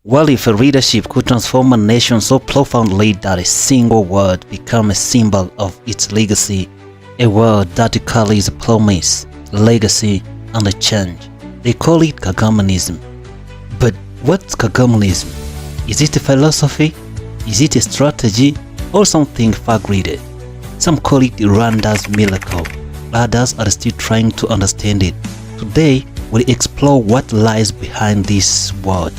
Well, if a leadership could transform a nation so profoundly that a single word becomes a symbol of its legacy, a word that carries promise, legacy, and a change, they call it kagamenism. But what's kagamenism? Is it a philosophy? Is it a strategy? Or something far greater? Some call it Rwanda's miracle. Others are still trying to understand it. Today, we'll explore what lies behind this word,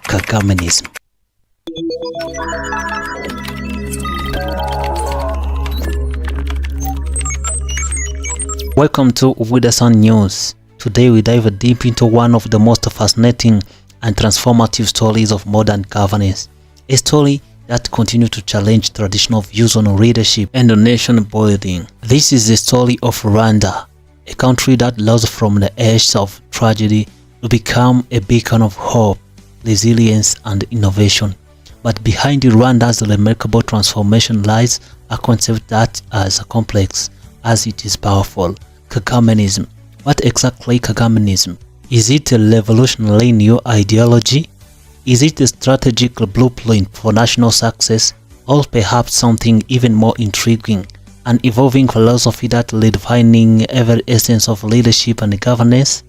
kagamenism. Welcome to Rwanda News. Today we dive deep into one of the most fascinating and transformative stories of modern governance. A story that continues to challenge traditional views on leadership and nation building. This is the story of Rwanda, a country that rose from the edge of tragedy to become a beacon of hope, resilience, and innovation. But behind Rwanda's remarkable transformation lies a concept that is as complex as it is powerful: kagamenism. What exactly kagamenism? Is it a revolutionary new ideology? Is it a strategic blueprint for national success? Or perhaps something even more intriguing, an evolving philosophy that redefining every essence of leadership and governance?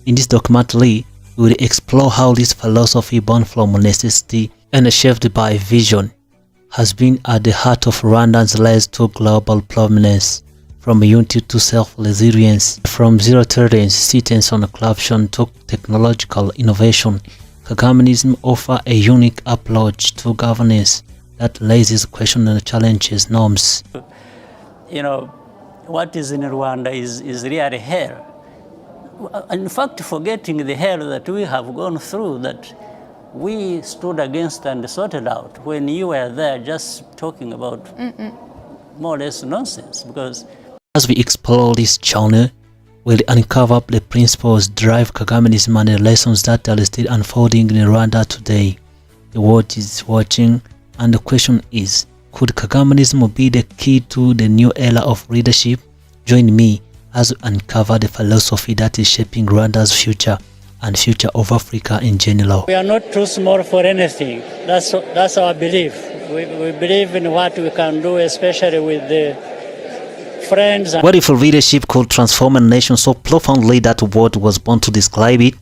In this documentary, we will explore how this philosophy, born from necessity and shaped by vision, has been at the heart of Rwanda's rise to global prominence, from unity to self-resilience, from zero-tolerance stance on corruption to technological innovation. Kagamenism offers a unique approach to governance that raises questions and challenges norms. You know, what is in Rwanda is really hell. In fact, forgetting the hell that we have gone through, that we stood against and sorted out when you were there just talking about more or less nonsense. Because as we explore this channel, we'll uncover the principles drive kagamenism and the lessons that are still unfolding in Rwanda today. The world is watching, and the question is, could kagamenism be the key to the new era of leadership? Join me as we uncover the philosophy that is shaping Rwanda's future and future of Africa in general. we are not too small for anything. That's our belief. We believe in what we can do, especially with the friends. What if leadership could transform a nation so profoundly that word was born to describe it?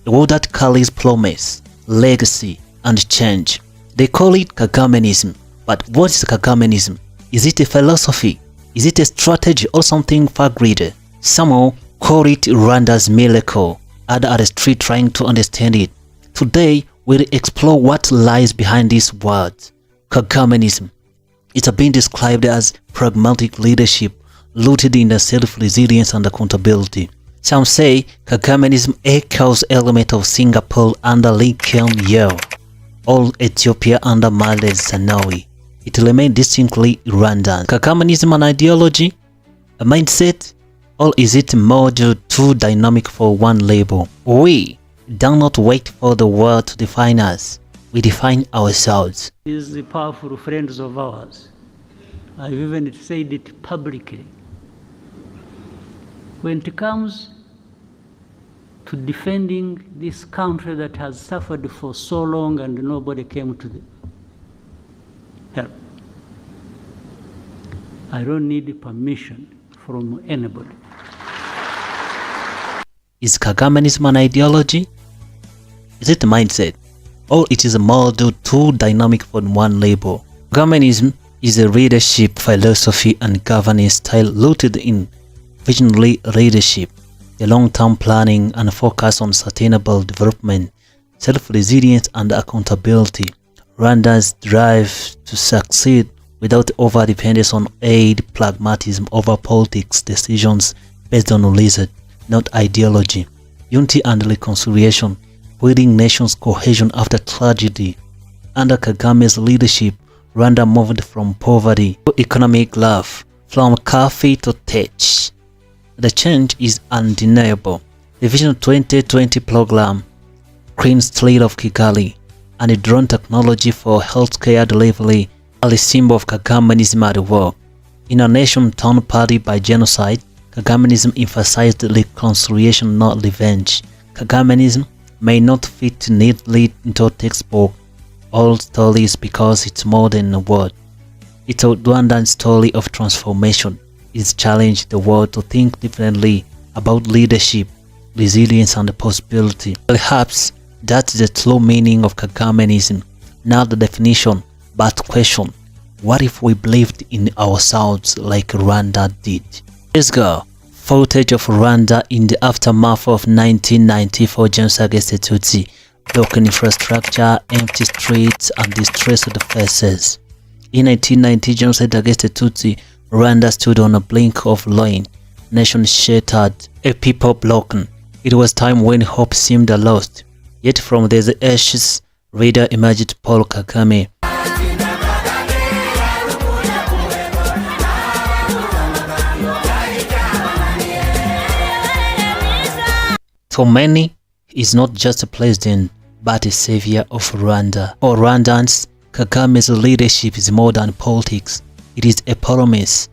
A word that carries promise, legacy, and change. They call it kagamenism. But what is kagamenism? Is it a philosophy? Is it a strategy or something far greater? Some call it Rwanda's miracle. Others are still trying to understand it. Today, we'll explore what lies behind this word, kagamenism. It has been described as pragmatic leadership rooted in the self-resilience and accountability. Some say kagamenism echoes elements of Singapore under Lee Kuan Yew or Ethiopia under Meles Zenawi. It remains distinctly Rwandan. Kagamenism an ideology, a mindset, or is it more too dynamic for one label? We do not wait for the world to define us. We define ourselves. These the powerful friends of ours. I've even said it publicly. When it comes to defending this country that has suffered for so long and nobody came to the help, I don't need permission from anybody. Is kagamenism an ideology? Is it a mindset? Or it is a model too dynamic for one label? Kagamenism is a leadership philosophy and governance style rooted in visionary leadership, the long-term planning and focus on sustainable development, self-resilience and accountability. Rwanda's drive to succeed without over-dependence on aid, pragmatism over politics decisions based on result, not ideology, unity and reconciliation, building nations' cohesion after tragedy. Under Kagame's leadership, Rwanda moved from poverty to economic growth, from coffee to tech. The change is undeniable. The Vision 2020 program, Clean Street of Kigali, and the drone technology for healthcare delivery are the symbol of kagamenism at work. In a nation torn apart by genocide, kagamenism emphasized reconciliation, not revenge. Kagamenism may not fit neatly into a textbook old stories because it's more than a word. It's a Rwandan story of transformation. It's challenged the world to think differently about leadership, resilience and possibility. Perhaps that's the true meaning of kagamenism. Not the definition, but question. What if we believed in ourselves like Rwanda did? Let's go. Footage of Rwanda in the aftermath of 1994 genocide against the Tutsi. Broken infrastructure, empty streets and distressed faces. In 1990 genocide against the Tutsi, Rwanda stood on the brink of ruin. Nation shattered, a people broken. It was time when hope seemed lost. Yet from these ashes, reader emerged Paul Kagame. For many, he is not just a president, but a savior of Rwanda. For Rwandans, Kagame's leadership is more than politics. It is a promise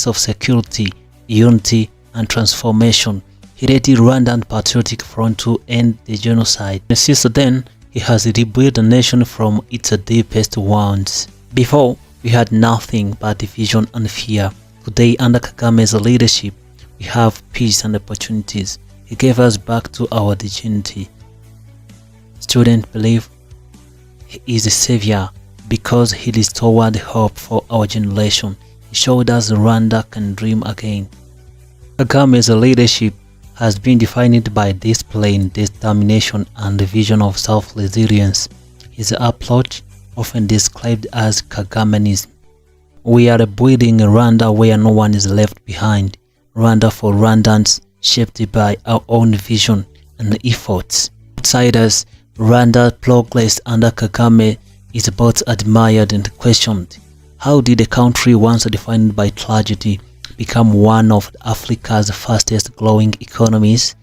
of security, unity, and transformation. He led the Rwandan Patriotic Front to end the genocide. And since then, he has rebuilt the nation from its deepest wounds. Before, we had nothing but division and fear. Today, under Kagame's leadership, we have peace and opportunities. He gave us back to our dignity. Students believe he is a savior because he restored hope for our generation. He showed us Rwanda can dream again. Kagame's leadership has been defined by discipline, determination, and the vision of self-resilience. His approach, often described as kagamenism. We are building a Rwanda where no one is left behind. Rwanda for Rwandans, shaped by our own vision and efforts. Outsiders, Rwanda's progress under Kagame is both admired and questioned. How did a country once defined by tragedy become one of Africa's fastest growing economies?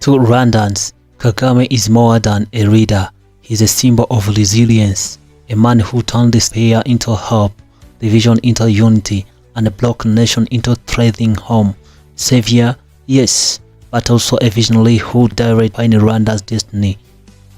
To Rwandans, Kagame is more than a leader. He is a symbol of resilience, a man who turned despair into hope, division into unity, and a broken nation into thriving home. Savior, yes, but also a visionary who directed Rwanda's destiny.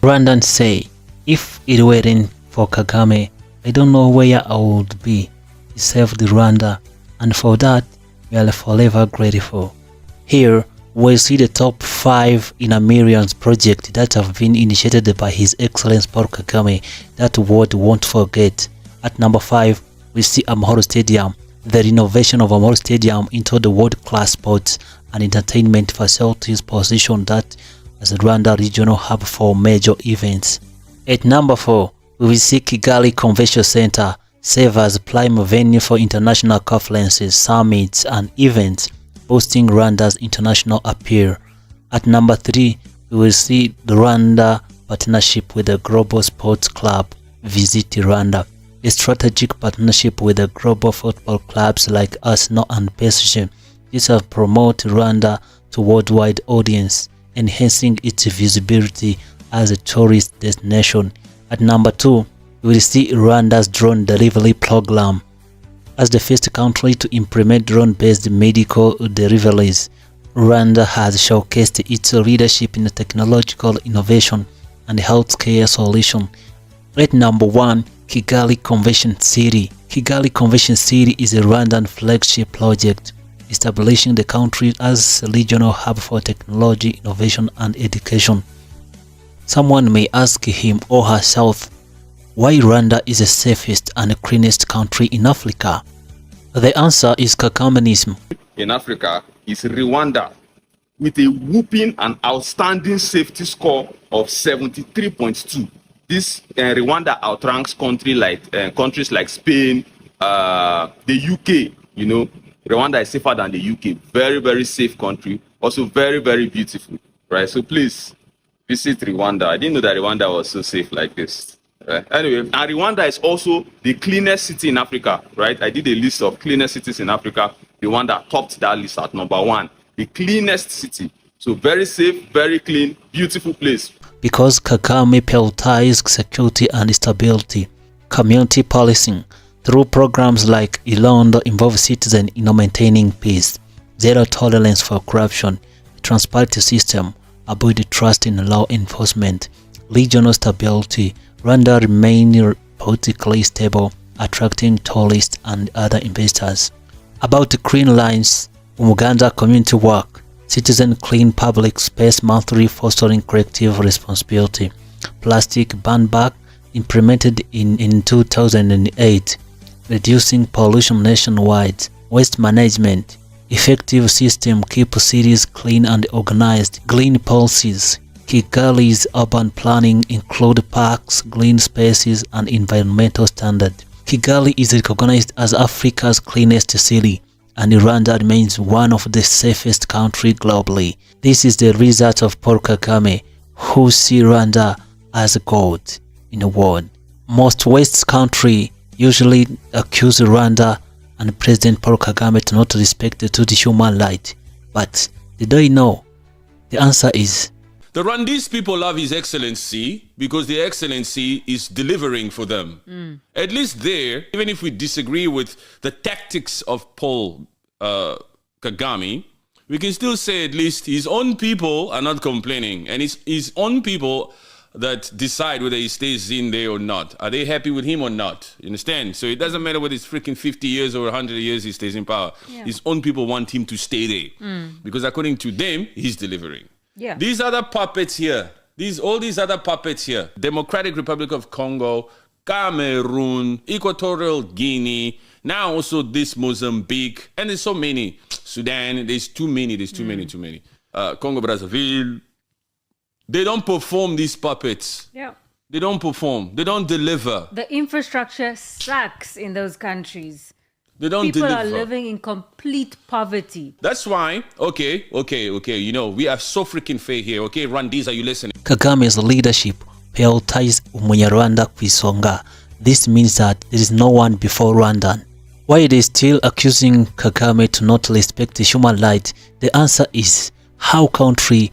Rwandans say, if it weren't for Kagame, I don't know where I would be. He saved Rwanda, and for that, we are forever grateful. Here, we see the top 5 in a millions projects that have been initiated by His Excellency Paul Kagame that world won't forget. At number 5, we see Amahoro Stadium, the renovation of Amahoro Stadium into the world-class sports and entertainment facilities position that as a Rwanda regional hub for major events. At number 4, we will see Kigali Convention Center serve as prime venue for international conferences, summits, and events, boosting Rwanda's international appeal. At number 3, we will see the Rwanda partnership with the Global Sports Club, Visit Rwanda, a strategic partnership with the global football clubs like Arsenal and PSG. This will promote Rwanda to worldwide audience, enhancing its visibility as a tourist destination. At number 2, we will see Rwanda's drone delivery program. As the first country to implement drone-based medical deliveries, Rwanda has showcased its leadership in technological innovation and healthcare solutions. At number 1, Kigali Convention City. Kigali Convention City is a Rwandan flagship project, establishing the country as a regional hub for technology, innovation, and education. Someone may ask him or herself why Rwanda is the safest and cleanest country in Africa. The answer is kagamenism. In Africa is Rwanda, with a whooping and outstanding safety score of 73.2. This Rwanda outranks countries like Spain, the UK. You know, Rwanda is safer than the UK. Very, very safe country. Also very, very beautiful. Right. So please visit Rwanda. I didn't know that Rwanda was so safe like this. Right. Anyway, and Rwanda is also the cleanest city in Africa. Right. I did a list of cleanest cities in Africa. Rwanda topped that list at number 1. The cleanest city. So very safe, very clean, beautiful place. Because Kagame prioritizes security and stability. Community policing through programs like Ilondo involve citizens in maintaining peace, zero tolerance for corruption, a transparent system, about trust in law enforcement, regional stability. Rwanda remains politically stable, attracting tourists and other investors. About the green lines, Umuganda community work, citizen clean public space monthly fostering collective responsibility. Plastic ban back implemented in 2008, reducing pollution nationwide. Waste management, effective system keep cities clean and organized. Green policies, Kigali's urban planning include parks, green spaces and environmental standards. Kigali is recognized as Africa's cleanest city, and Rwanda remains one of the safest countries globally. This is the result of Paul Kagame, who see Rwanda as a god in the world. Most West countries usually accuse Rwanda and President Paul Kagame to not respect the human rights. But did they know? The answer is the Rwandese people love His Excellency because the Excellency is delivering for them. At least there, even if we disagree with the tactics of Paul Kagame, we can still say at least his own people are not complaining, and it's his own people that decide whether he stays in there or not. Are they happy with him or not? You understand? So it doesn't matter whether it's freaking 50 years or 100 years he stays in power. Yeah. His own people want him to stay there because according to them, he's delivering. Yeah. These other puppets here, all these other puppets here, Democratic Republic of Congo, Cameroon, Equatorial Guinea, now also this Mozambique, and there's so many. Sudan, there's too many. Congo Brazzaville. They don't perform, these puppets. Yeah. They don't perform. They don't deliver. The infrastructure sucks in those countries. They don't People deliver. are living in complete poverty. That's why, okay. You know, we are so freaking fair here. Okay, Rwandese, are you listening? Kagame's leadership prioritizes Umunyarwanda kwisonga. This means that there is no one before Rwandan. Why are they still accusing Kagame to not respect the human rights? The answer is how country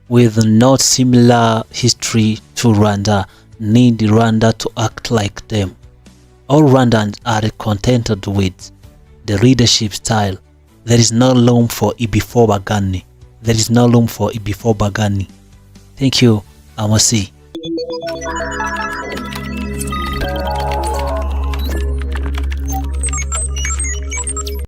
with not similar history to Rwanda need Rwanda to act like them. All Rwandans are contented with the leadership style. There is no room for before Bagani. Thank you, Amasi.